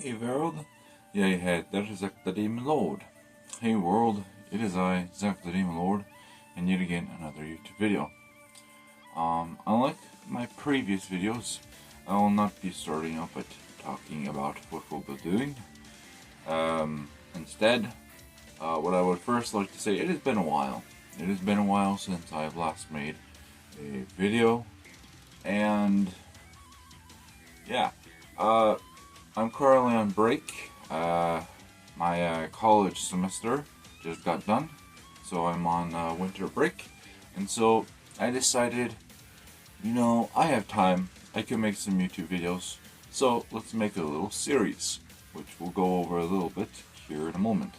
Hey world, jij het, that is Zack the Demon Lord. Hey world, it is I, Zack the Demon Lord, and yet again another YouTube video. Unlike my previous videos, I will not be starting off with talking about what we'll be doing. Instead, what I would first like to say, it has been a while. It has been a while since I've last made a video, and yeah, I'm currently on break. My college semester just got done, so I'm on winter break, and so I decided, I have time, I can make some YouTube videos, so let's make a little series, which we'll go over a little bit here in a moment.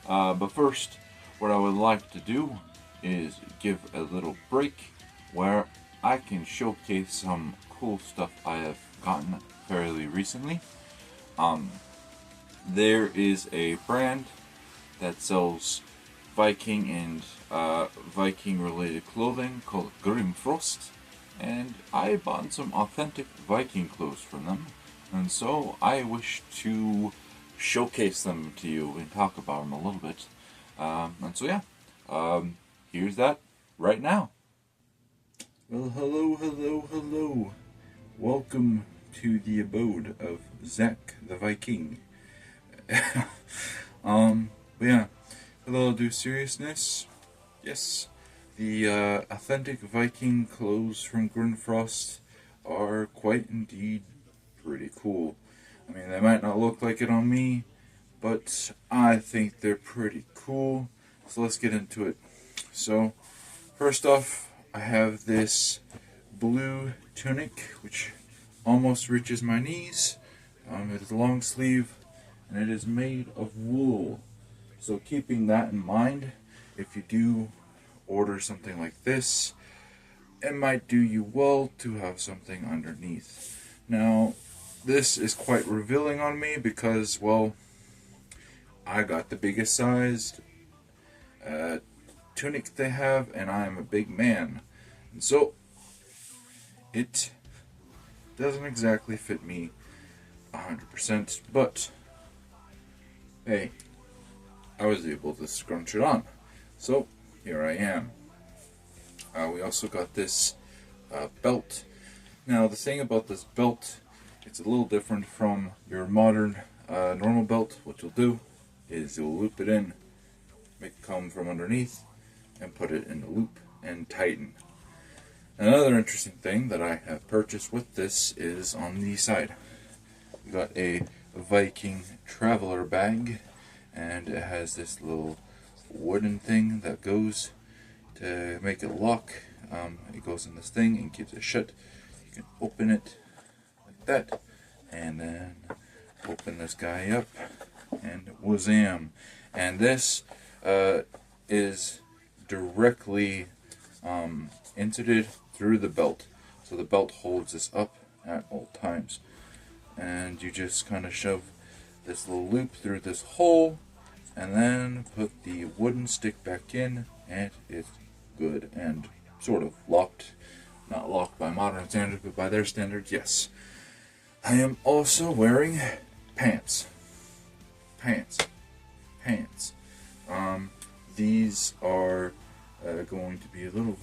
But first, what I would like to do is give a little break where I can showcase some cool stuff I have gotten fairly recently. There is a brand that sells Viking and Viking related clothing called Grimfrost, and I bought some authentic Viking clothes from them, and so I wish to showcase them to you and talk about them a little bit. And so yeah, here's that right now. Well, hello. Welcome to the abode of Zack the Viking. Yeah, a little due seriousness. Yes, the authentic Viking clothes from Grimfrost are quite indeed pretty cool. I mean, they might not look like it on me, but I think they're pretty cool. So let's get into it. So, first off, I have this blue tunic, which almost reaches my knees. It is long sleeve, and it is made of wool. So keeping that in mind, if you do order something like this, it might do you well to have something underneath. Now, this is quite revealing on me because, well, I got the biggest sized tunic they have, and I am a big man. And so, it doesn't exactly fit me 100%, but hey, I was able to scrunch it on. So, here I am. We also got this belt. Now, the thing about this belt, it's a little different from your modern normal belt. What you'll do is you'll loop it in, make it come from underneath, and put it in the loop and tighten. Another interesting thing that I have purchased with this is on the side. We got a Viking traveler bag, and it has this little wooden thing that goes to make it lock. It goes in this thing and keeps it shut. You can open it like that, and then open this guy up, and wazam! And this is directly inserted through the belt, so the belt holds this up at all times, and you just kind of shove this little loop through this hole and then put the wooden stick back in, and it's good and sort of locked. Not locked by modern standards, but by their standards, yes. I am also wearing pants. These are going to be a little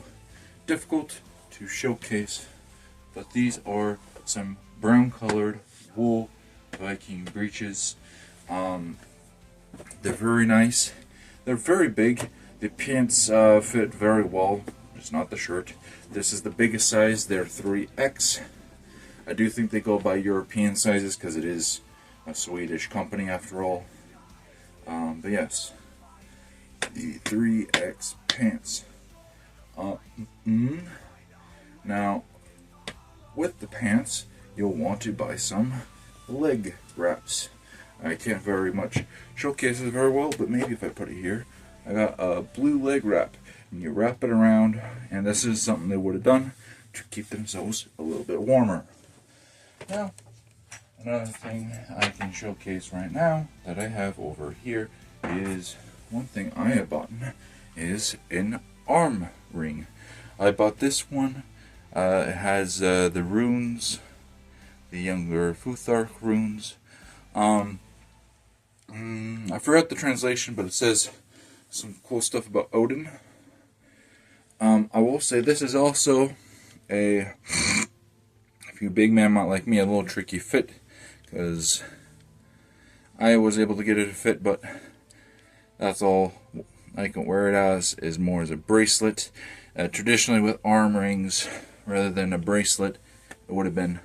difficult to showcase, but these are some brown colored wool Viking breeches. They're very nice. They're very big. The pants fit very well, just not the shirt. This is the biggest size. They're 3X. I do think they go by European sizes because it is a Swedish company after all. But yes, the 3X pants. Now, with the pants, you'll want to buy some leg wraps. I can't very much showcase it very well, but maybe if I put it here, I got a blue leg wrap, and you wrap it around, and this is something they would have done to keep themselves a little bit warmer. Now, another thing I can showcase right now that I have over here is one thing I have bought is an arm ring. I bought this one. It has the runes, the younger Futhark runes I forgot the translation, but it says some cool stuff about Odin. I will say this is also if you big man might like me, a little tricky fit, because I was able to get it to fit, but that's all I can wear it as, is more as a bracelet. Traditionally with arm rings, rather than a bracelet, it would have been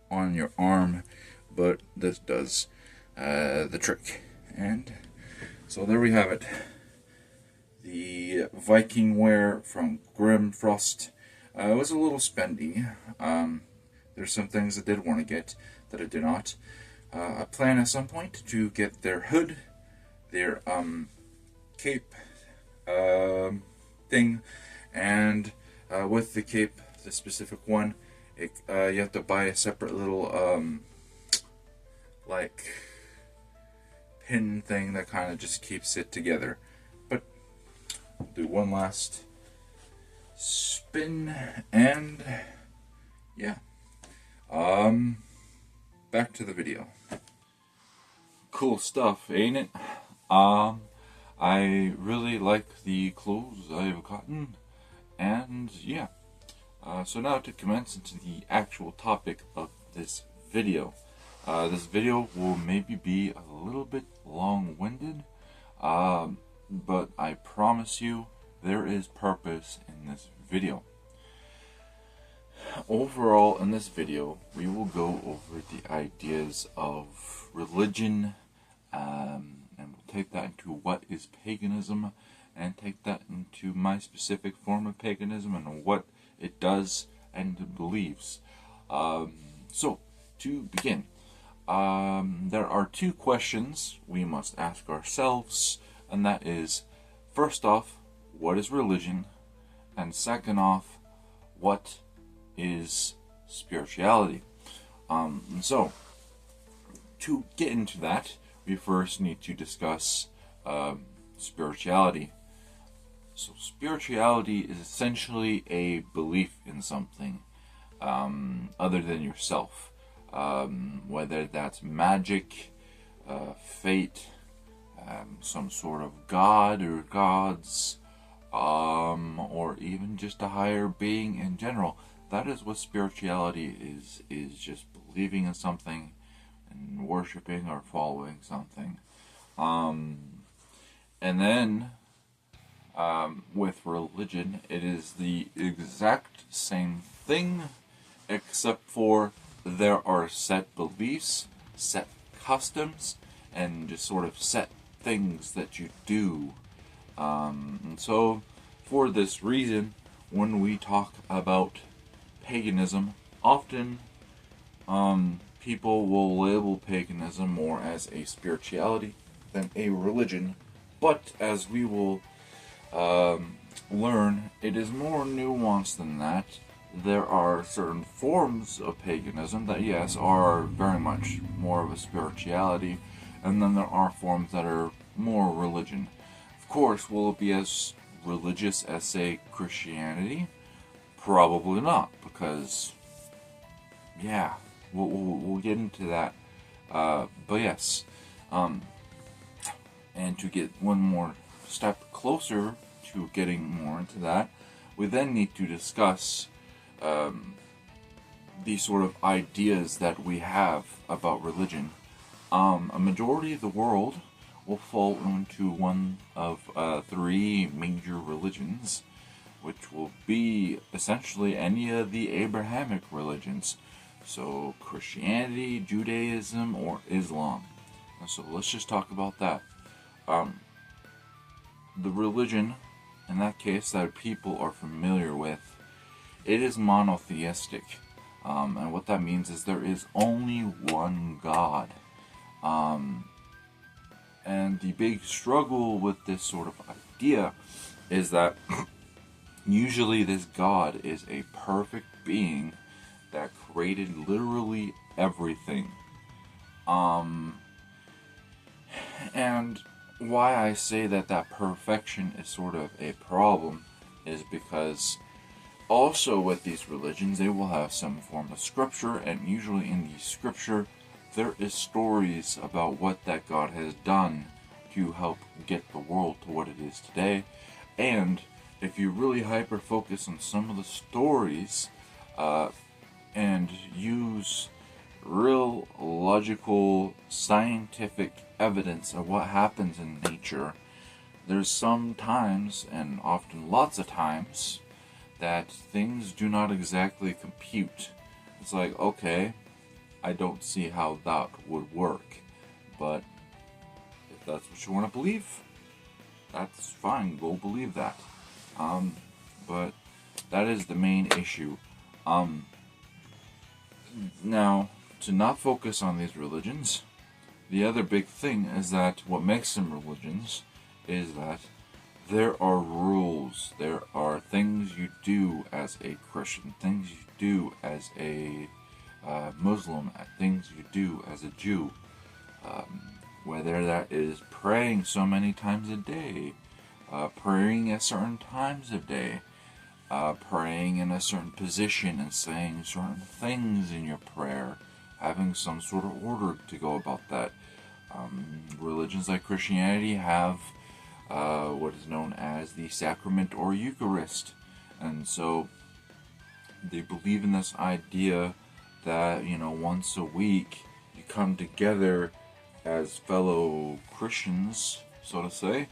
on your arm, but this does the trick. And so there we have it. The Viking wear from Grimfrost. It was a little spendy. There's some things I did want to get that I did not. I plan at some point to get their hood, their cape thing, and with the cape, the specific one, you have to buy a separate little like pin thing that kind of just keeps it together. But I'll do one last spin, and yeah, back to the video. Cool stuff, ain't it? I really like the clothes I've gotten, and yeah. So now to commence into the actual topic of this video. This video will maybe be a little bit long-winded, but I promise you there is purpose in this video. Overall, in this video, we will go over the ideas of religion, and we'll take that into what is paganism, and take that into my specific form of paganism and what it does and believes. So, to begin, there are two questions we must ask ourselves, and that is, first off, what is religion? And second off, what is spirituality? So, to get into that, we first need to discuss spirituality. So spirituality is essentially a belief in something other than yourself, whether that's magic, fate, some sort of god or gods, or even just a higher being in general. That is what spirituality is just believing in something and worshiping or following something. And then with religion, it is the exact same thing, except for there are set beliefs, set customs, and just sort of set things that you do. And so, for this reason, when we talk about paganism, often people will label paganism more as a spirituality than a religion, but as we will learn, it is more nuanced than that. There are certain forms of paganism that, yes, are very much more of a spirituality, and then there are forms that are more religion. Of course, will it be as religious as, say, Christianity? Probably not, because, yeah, we'll get into that. But yes, and to get one more step closer to getting more into that, we then need to discuss these sort of ideas that we have about religion. A majority of the world will fall into one of three major religions, which will be essentially any of the Abrahamic religions. So Christianity, Judaism, or Islam. So let's just talk about that. The religion, in that case, that people are familiar with, it is monotheistic. And what that means is there is only one God. And the big struggle with this sort of idea is that usually this God is a perfect being that created literally everything. And why I say that perfection is sort of a problem is because also with these religions, they will have some form of scripture, and usually in the scripture, there is stories about what that God has done to help get the world to what it is today. And if you really hyper focus on some of the stories and use real logical scientific evidence of what happens in nature, there's some times, and often lots of times, that things do not exactly compute. It's like, okay, I don't see how that would work, but if that's what you want to believe, that's fine, go believe that. But that is the main issue. Now, to not focus on these religions, the other big thing is that what makes them religions is that there are rules, there are things you do as a Christian, things you do as a Muslim, things you do as a Jew, whether that is praying so many times a day, praying at certain times of day, praying in a certain position and saying certain things in your prayer, having some sort of order to go about that. Religions like Christianity have what is known as the sacrament or Eucharist, and so they believe in this idea that, once a week you come together as fellow Christians, so to say,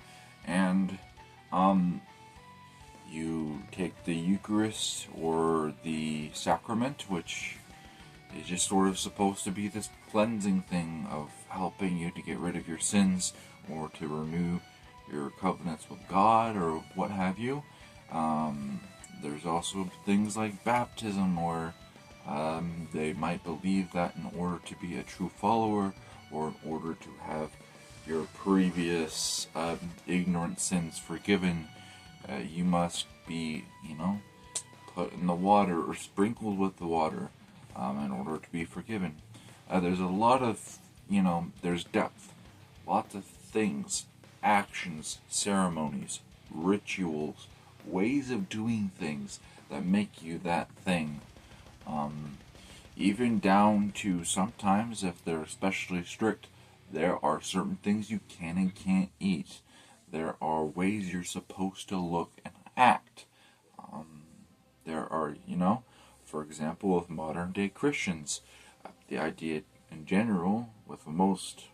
and you take the Eucharist or the sacrament, which is just sort of supposed to be this cleansing thing of helping you to get rid of your sins or to renew your covenants with God or what have you. There's also things like baptism, where they might believe that in order to be a true follower, or in order to have your previous ignorant sins forgiven, you must be, put in the water or sprinkled with the water in order to be forgiven. There's a lot of, there's depth, lots of things, actions, ceremonies, rituals, ways of doing things that make you that thing. Even down to sometimes, if they're especially strict, there are certain things you can and can't eat. There are ways you're supposed to look and act. There are, for example, with modern day Christians, the idea in general, with most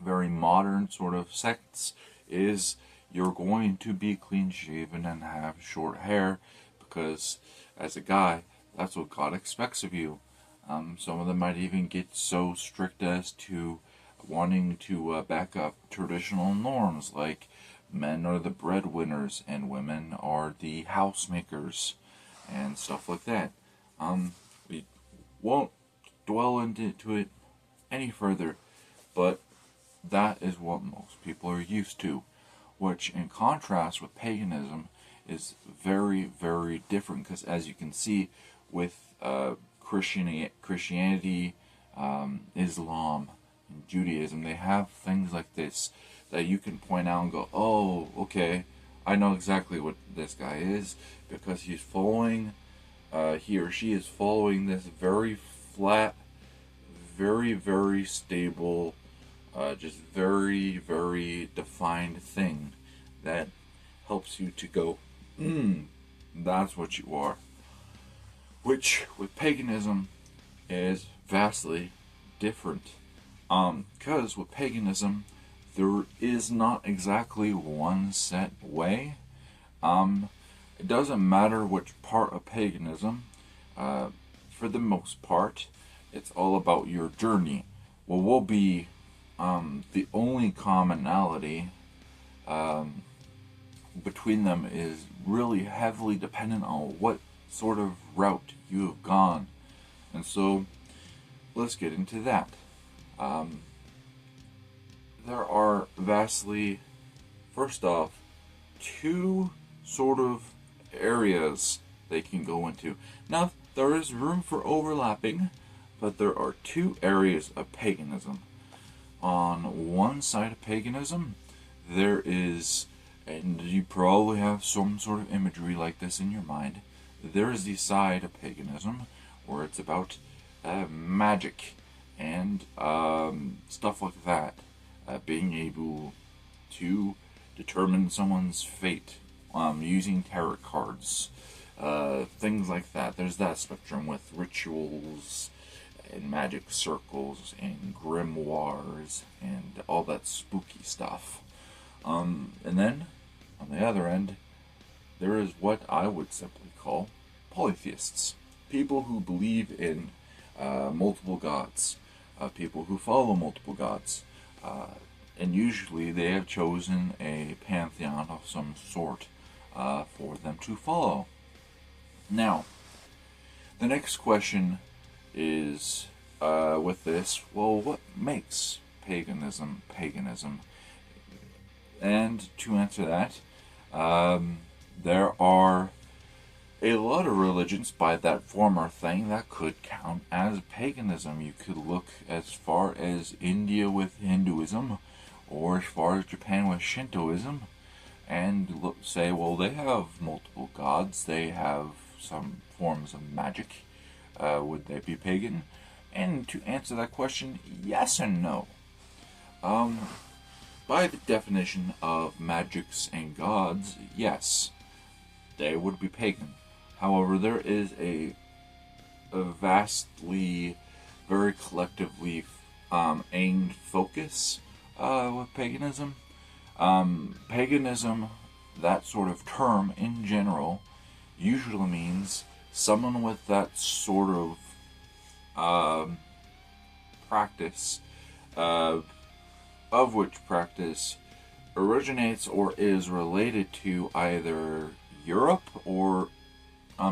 very modern sort of sects, is you're going to be clean shaven and have short hair, because as a guy, that's what God expects of you. Some of them might even get so strict as to wanting to back up traditional norms, like men are the breadwinners and women are the housemakers and stuff like that. We won't dwell into it any further, but that is what most people are used to, which in contrast with paganism is very, very different, because as you can see with Christianity, Islam, and Judaism, they have things like this that you can point out and go, oh, okay, I know exactly what this guy is, because he's following, he or she is following this very flat, very, very stable, just very, very defined thing that helps you to go, that's what you are. Which, with paganism, is vastly different. Because with paganism, there is not exactly one set way. It doesn't matter which part of paganism. For the most part, it's all about your journey. What will be the only commonality between them is really heavily dependent on what sort of route you have gone. And so, let's get into that. There are vastly, first off, two sort of areas they can go into. Now, there is room for overlapping, but there are two areas of paganism. On one side of paganism, there is, and you probably have some sort of imagery like this in your mind, there is the side of paganism where it's about magic and stuff like that. Being able to determine someone's fate using tarot cards, things like that. There's that spectrum with rituals and magic circles and grimoires and all that spooky stuff. And then, on the other end, there is what I would simply call polytheists. People who believe in multiple gods, people who follow multiple gods. And usually they have chosen a pantheon of some sort for them to follow. Now, the next question is, with this, well, what makes paganism paganism? And to answer that, there are a lot of religions by that former thing that could count as paganism. You could look as far as India with Hinduism, or as far as Japan with Shintoism, and say, well, they have multiple gods, they have some forms of magic. Would they be pagan? And to answer that question, yes and no. By the definition of magics and gods, yes, they would be pagan. However, there is a vastly, very collectively aimed focus with paganism. Paganism, that sort of term in general, usually means someone with that sort of practice, of which practice originates or is related to either Europe or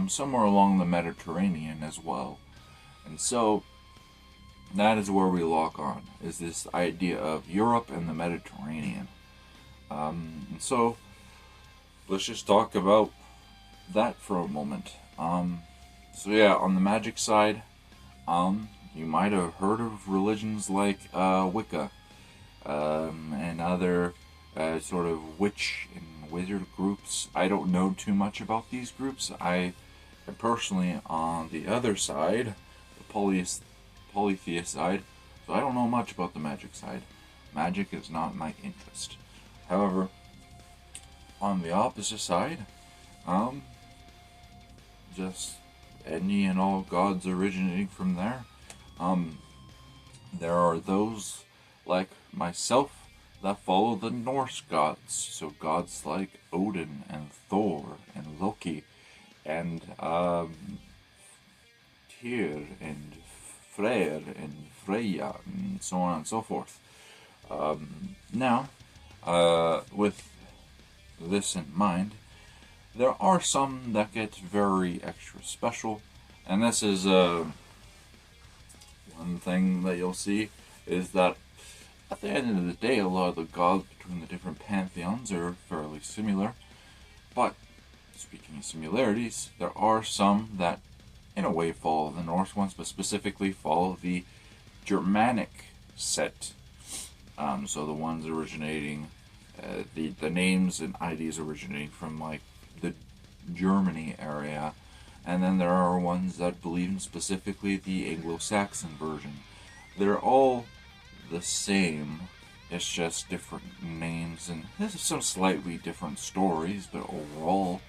somewhere along the Mediterranean as well. And so that is where we lock on, is this idea of Europe and the Mediterranean. And so let's just talk about that for a moment. So yeah, on the magic side, you might have heard of religions like Wicca, and other sort of witch and wizard groups. I don't know too much about these groups. I am personally on the other side, the polytheist side, so I don't know much about the magic side. Magic is not my interest. However, on the opposite side, just any and all gods originating from there. There are those like myself that follow the Norse gods, so gods like Odin and Thor and Loki and Tyr and Freyr and Freya and so on and so forth. Now, with this in mind, there are some that get very extra special, and this is one thing that you'll see is that at the end of the day, a lot of the gods between the different pantheons are fairly similar. But, speaking of similarities, there are some that, in a way, follow the Norse ones, but specifically follow the Germanic set. So the ones originating, the names and ideas originating from, like, the Germany area. And then there are ones that believe in specifically the Anglo-Saxon version. They're all the same, it's just different names, and there's some slightly different stories, but overall,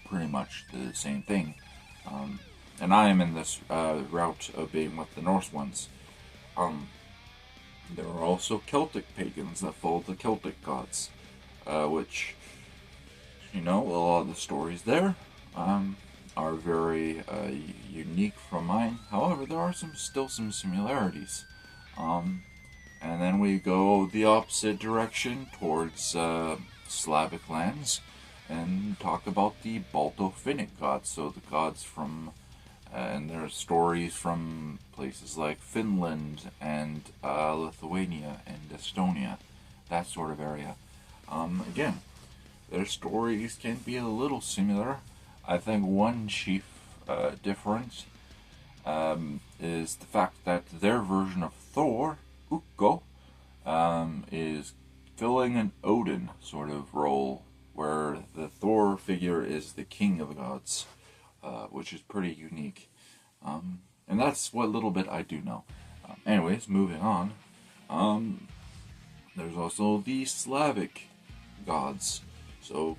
pretty much the same thing. And I am in this route of being with the Norse ones. There are also Celtic pagans that follow the Celtic gods, which, you know, a lot of the stories there are very unique from mine. However, there are still some similarities. And then we go the opposite direction towards Slavic lands and talk about the Balto-Finnic gods, so the gods from, and their stories from places like Finland and Lithuania and Estonia, that sort of area. Again, their stories can be a little similar. I think one chief difference is the fact that their version of Thor, Ukko, is filling an Odin sort of role, where the Thor figure is the king of the gods, which is pretty unique. And that's that's what little bit I do know. Anyways, moving on. There's also the Slavic gods. So,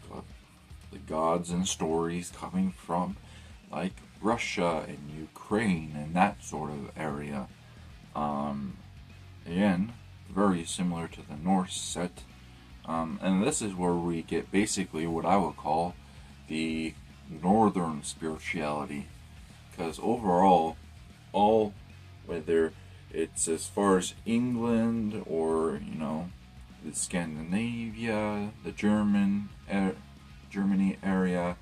the gods and stories coming from, like, Russia and Ukraine and that sort of area. Again, very similar to the Norse set. And this is where we get basically what I would call the northern spirituality. Because overall, whether it's as far as England or, the Scandinavia, the Germany area,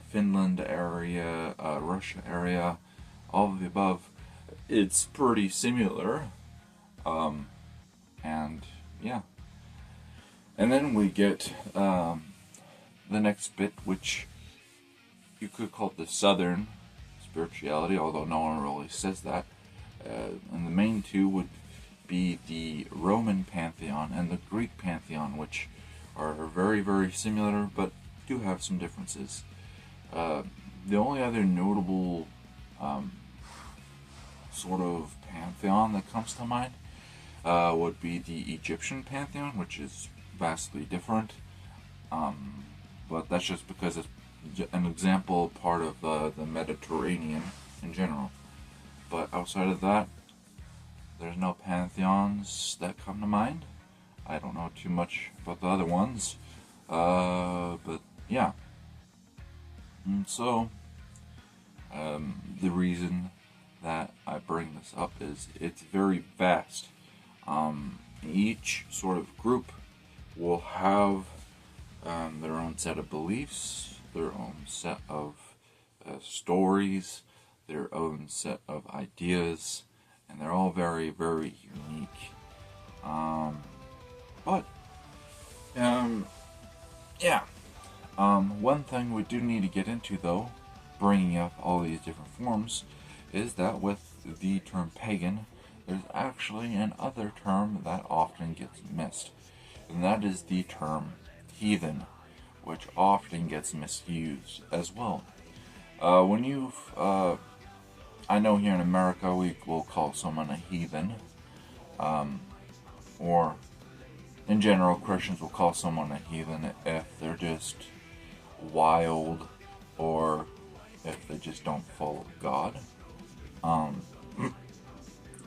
Finland area, Russia area, all of the above, it's pretty similar. And yeah. And then we get the next bit, which you could call the southern spirituality, although no one really says that. And the main two would be the Roman pantheon and the Greek pantheon, which are very, very similar, but do have some differences. The only other notable sort of pantheon that comes to mind would be the Egyptian pantheon, which is vastly different. But that's just because it's an example part of the Mediterranean in general. But outside of that, there's no pantheons that come to mind. I don't know too much about the other ones. But yeah. And so, the reason that I bring this up is it's very vast. Each sort of group will have their own set of beliefs, their own set of stories, their own set of ideas, and they're all very, very unique. One thing we do need to get into, though, bringing up all these different forms, is that with the term pagan, there's actually another term that often gets missed, and that is the term heathen, which often gets misused as well. I know here in America we will call someone a heathen, or in general Christians will call someone a heathen if they're just wild or if they just don't follow God.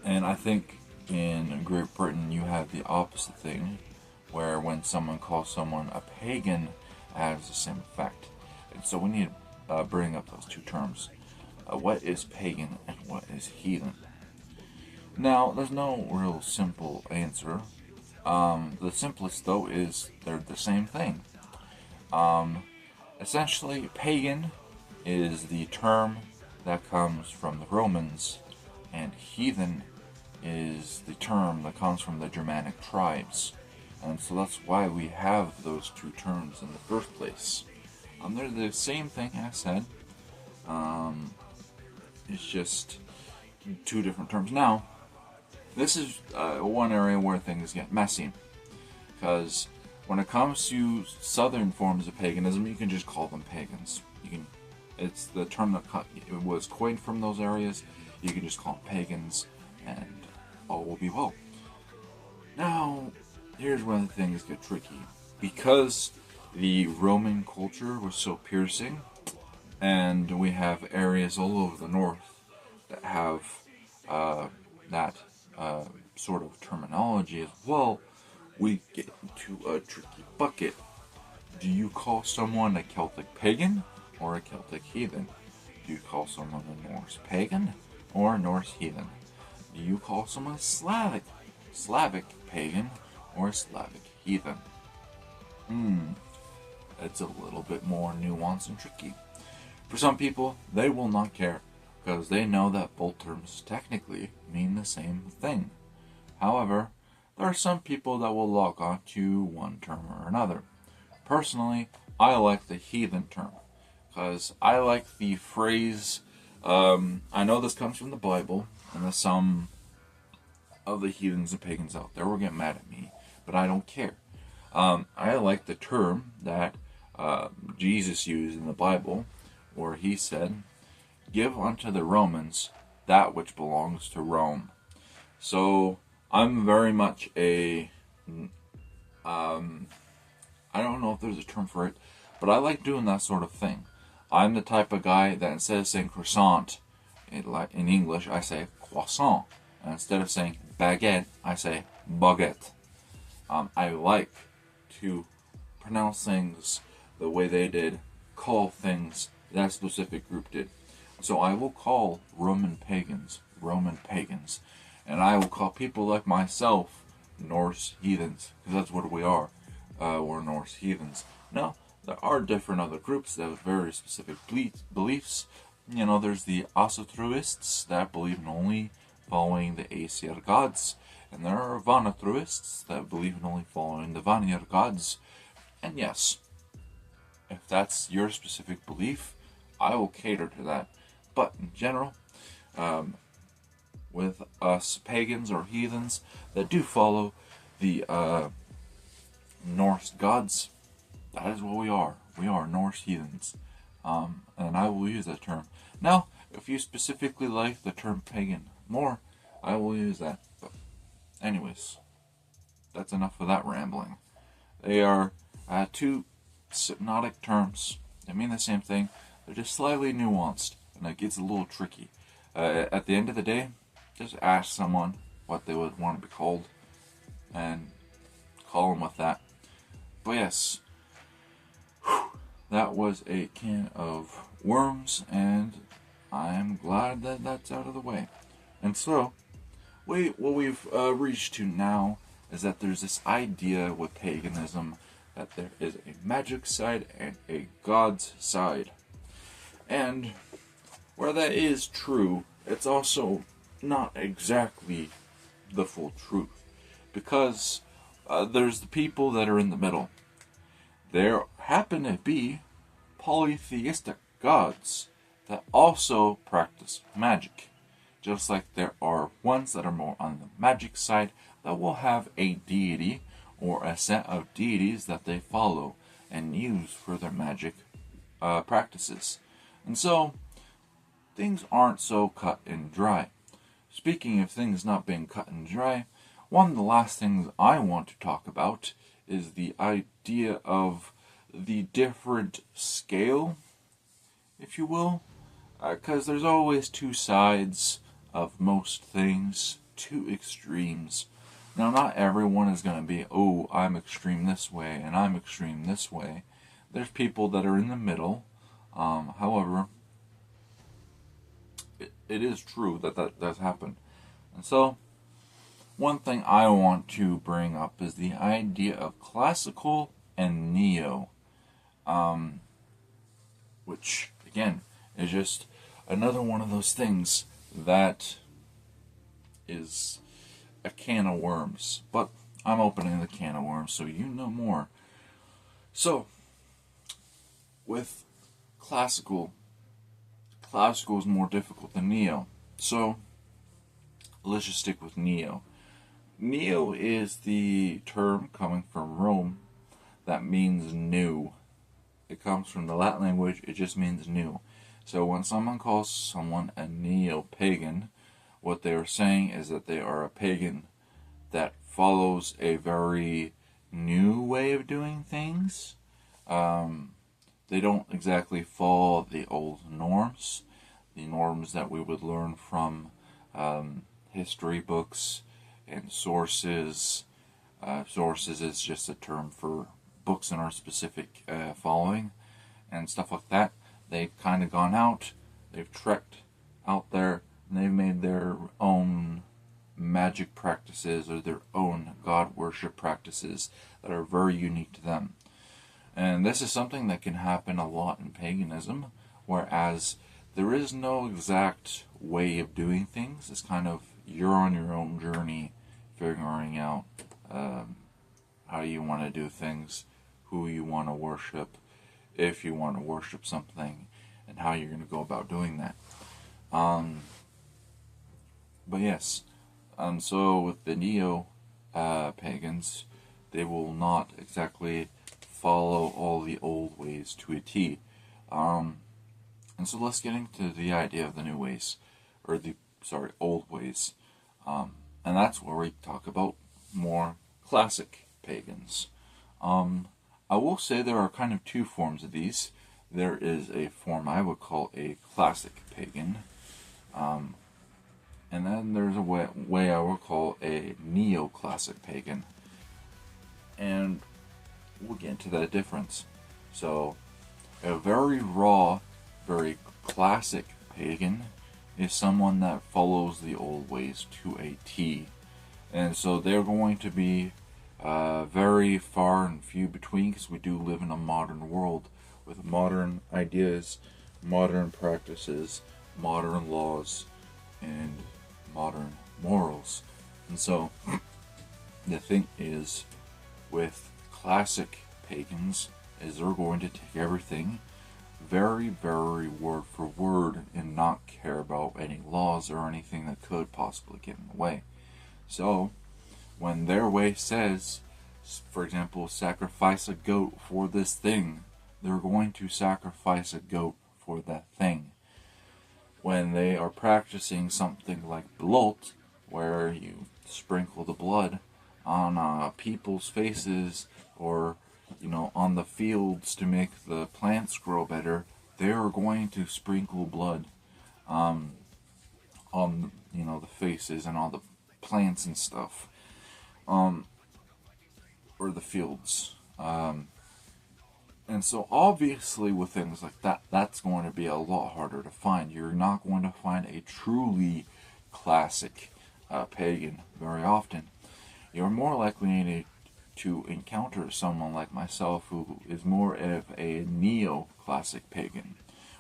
And I think in Great Britain you have the opposite thing, where when someone calls someone a pagan, it has the same effect. And so we need to bring up those two terms. What is pagan and what is heathen? Now, there's no real simple answer. The simplest, though, is they're the same thing. Essentially, pagan is the term that comes from the Romans, and heathen is the term that comes from the Germanic tribes. And so that's why we have those two terms in the first place. They're the same thing, as I said. It's just two different terms. Now, this is one area where things get messy, because when it comes to southern forms of paganism, you can just call them pagans. It's the term that was coined from those areas. You can just call them pagans, and all will be well. Now, here's where the things get tricky. Because the Roman culture was so piercing, and we have areas all over the north that have that sort of terminology as well, we get into a tricky bucket. Do you call someone a Celtic pagan or a Celtic heathen? Do you call someone a Norse pagan or a Norse heathen? Do you call someone a Slavic pagan or a Slavic heathen? It's a little bit more nuanced and tricky. For some people, they will not care, because they know that both terms technically mean the same thing. However, there are some people that will log on to one term or another. Personally, I like the heathen term, because I like the phrase, I know this comes from the Bible, and some of the heathens and pagans out there will get mad at me, but I don't care. I like the term that Jesus used in the Bible, where he said, "Give unto the Romans that which belongs to Rome. So I'm very much a, I don't know if there's a term for it, but I like doing that sort of thing. I'm the type of guy that instead of saying croissant in English, I say croissant. And instead of saying baguette, I say baguette. I like to pronounce things the way they did, call things that specific group did. So I will call Roman pagans, and I will call people like myself Norse heathens, because that's what we are. We're Norse heathens. Now, there are different other groups that have very specific beliefs. You know, there's the Asatruists that believe in only following the Aesir gods, and there are Vanatruists that believe in only following the Vanir gods. And yes, if that's your specific belief, I will cater to that. But in general, with us pagans or heathens that do follow the Norse gods, that is what we are. We are Norse heathens. And I will use that term. Now, if you specifically like the term pagan more, I will use that. But anyways, that's enough of that rambling. They are two synodic terms. They mean the same thing. They're just slightly nuanced, and it gets a little tricky. At the end of the day, just ask someone what they would want to be called, and call them with that. But yes, that was a can of worms, and I'm glad that that's out of the way. And so, what we've reached to now is that there's this idea with paganism that there is a magic side and a god's side. And where that is true, it's also not exactly the full truth. Because there's the people that are in the middle. There happen to be polytheistic gods that also practice magic. Just like there are ones that are more on the magic side that will have a deity or a set of deities that they follow and use for their magic practices. And so, things aren't so cut and dry. Speaking of things not being cut and dry, one of the last things I want to talk about is the idea of the different scale, if you will, because there's always two sides of most things, two extremes. Now, not everyone is going to be, oh, I'm extreme this way, and I'm extreme this way. There's people that are in the middle. However, it is true that does happen. And so, one thing I want to bring up is the idea of classical and neo. Which, again, is just another one of those things that is a can of worms. But I'm opening the can of worms so you know more. So, with classical is more difficult than neo. So, let's just stick with neo. Neo is the term coming from Rome that means new. It comes from the Latin language, it just means new. So when someone calls someone a neo-pagan, what they are saying is that they are a pagan that follows a very new way of doing things. They don't exactly follow the old norms, the norms that we would learn from history books and sources. Sources is just a term for books in our specific following and stuff like that. They've kind of gone out, they've trekked out there, and they've made their own magic practices or their own god worship practices that are very unique to them. And this is something that can happen a lot in paganism, whereas there is no exact way of doing things. It's kind of you're on your own journey figuring out how you want to do things, who you want to worship, if you want to worship something, and how you're going to go about doing that. But yes, so with the neo-pagans, they will not exactly follow all the old ways to a T. And so let's get into the idea of the new ways, or the old ways. And that's where we talk about more classic pagans. I will say there are kind of two forms of these. There is a form I would call a classic pagan, and then there's a way I would call a neoclassic pagan. And we'll get into that difference. So, a very raw, very classic pagan is someone that follows the old ways to a T. And so they're going to be very far and few between, because we do live in a modern world with modern ideas, modern practices, modern laws, and modern morals. And so the thing is, with classic pagans, is they're going to take everything very, very word for word and not care about any laws or anything that could possibly get in the way. So, when their way says, for example, sacrifice a goat for this thing, they're going to sacrifice a goat for that thing. When they are practicing something like blot, where you sprinkle the blood on people's faces, or on the fields to make the plants grow better, they are going to sprinkle blood on the faces and all the plants and stuff, or the fields. And so obviously with things like that, that's going to be a lot harder to find. You're not going to find a truly classic pagan very often. You're more likely to encounter someone like myself who is more of a neo-classic pagan,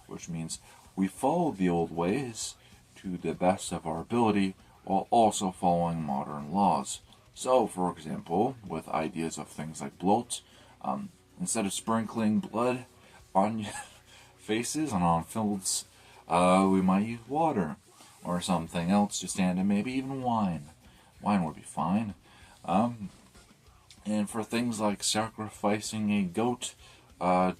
which means we follow the old ways to the best of our ability while also following modern laws. So, for example, with ideas of things like blot, instead of sprinkling blood on faces and on fields, we might use water or something else to stand in, maybe even wine. Wine would be fine. And for things like sacrificing a goat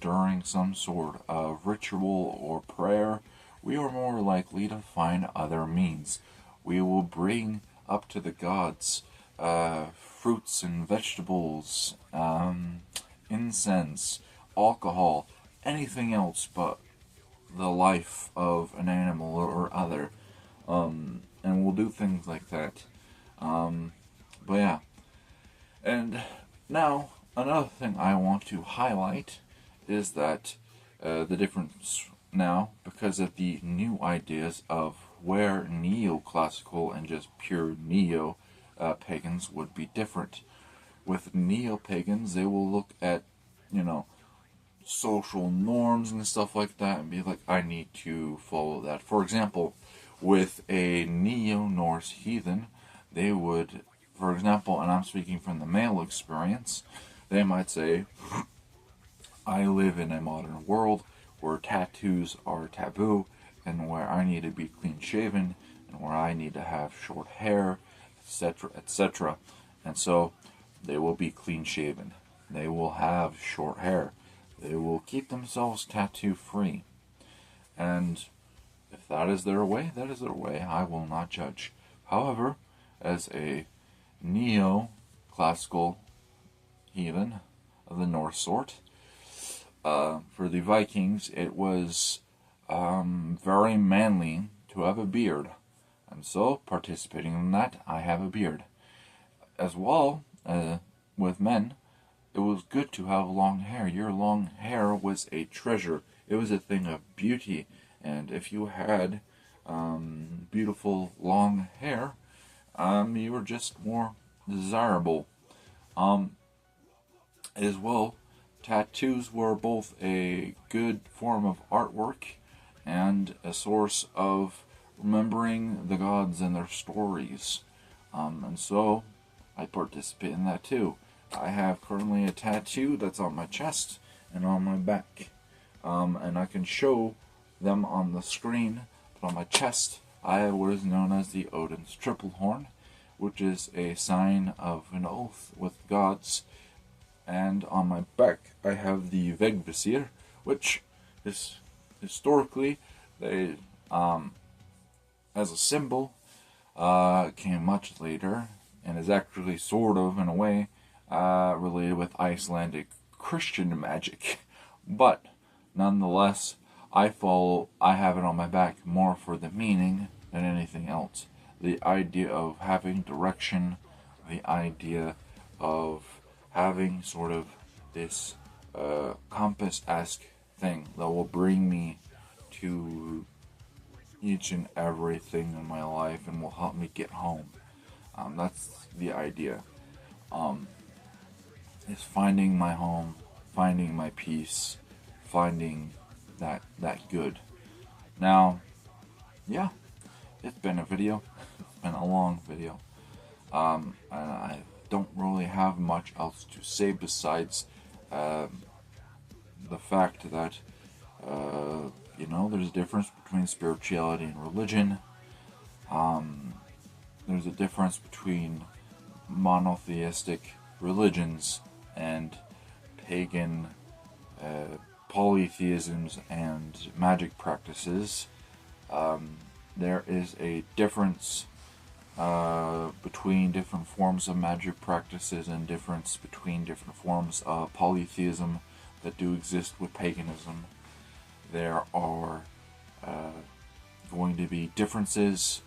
during some sort of ritual or prayer, we are more likely to find other means. We will bring up to the gods fruits and vegetables, incense, alcohol, anything else but the life of an animal or other. And we'll do things like that. But yeah. And now, another thing I want to highlight is that the difference now, because of the new ideas of where neoclassical and just pure neo-pagans would be different. With neo-pagans, they will look at, social norms and stuff like that and be like, I need to follow that. For example, with a neo-Norse heathen, they would, for example, and I'm speaking from the male experience, they might say, I live in a modern world where tattoos are taboo and where I need to be clean shaven and where I need to have short hair, etc., etc. And so they will be clean shaven. They will have short hair. They will keep themselves tattoo free. And if that is their way, that is their way. I will not judge. However, as a neo-classical heathen of the Norse sort, for the Vikings, it was very manly to have a beard. And so, participating in that, I have a beard. As well, with men, it was good to have long hair. Your long hair was a treasure. It was a thing of beauty. And if you had beautiful long hair, you were just more desirable. As well, tattoos were both a good form of artwork and a source of remembering the gods and their stories. And so, I participate in that too. I have currently a tattoo that's on my chest and on my back. And I can show them on the screen, but on my chest, I have what is known as the Odin's triple horn, which is a sign of an oath with gods. And on my back, I have the Vegvisir, which is historically, they as a symbol came much later, and is actually sort of, in a way, related with Icelandic Christian magic. But nonetheless, I have it on my back more for the meaning than anything else. The idea of having direction, the idea of having sort of this compass-esque thing that will bring me to each and everything in my life and will help me get home. That's the idea. Is finding my home, finding my peace, finding that good. Now, yeah, it's been a video. It's been a long video. And I don't really have much else to say besides the fact that there's a difference between spirituality and religion. There's a difference between monotheistic religions and pagan polytheisms and magic practices. There is a difference between different forms of magic practices and difference between different forms of polytheism that do exist with paganism. There are going to be differences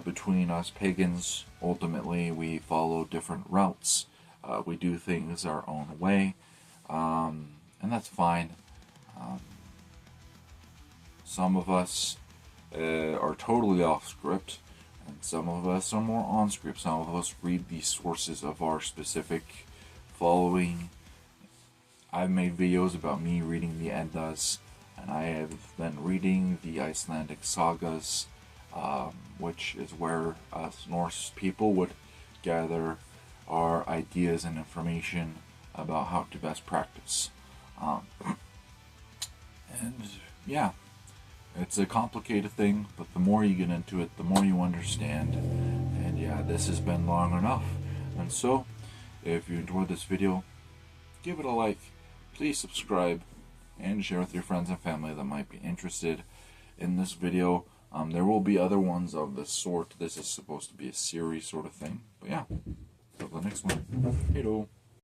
between us pagans. Ultimately, we follow different routes. We do things our own way, and that's fine. Some of us are totally off script, and some of us are more on script. Some of us read the sources of our specific following. I've made videos about me reading the Eddas, and I have been reading the Icelandic sagas, which is where us Norse people would gather our ideas and information about how to best practice. And yeah, it's a complicated thing, but the more you get into it, the more you understand. And yeah, this has been long enough. And so, if you enjoyed this video, give it a like, please subscribe, and share with your friends and family that might be interested in this video. There will be other ones of this sort. This is supposed to be a series sort of thing. But yeah, till the next one. Hello.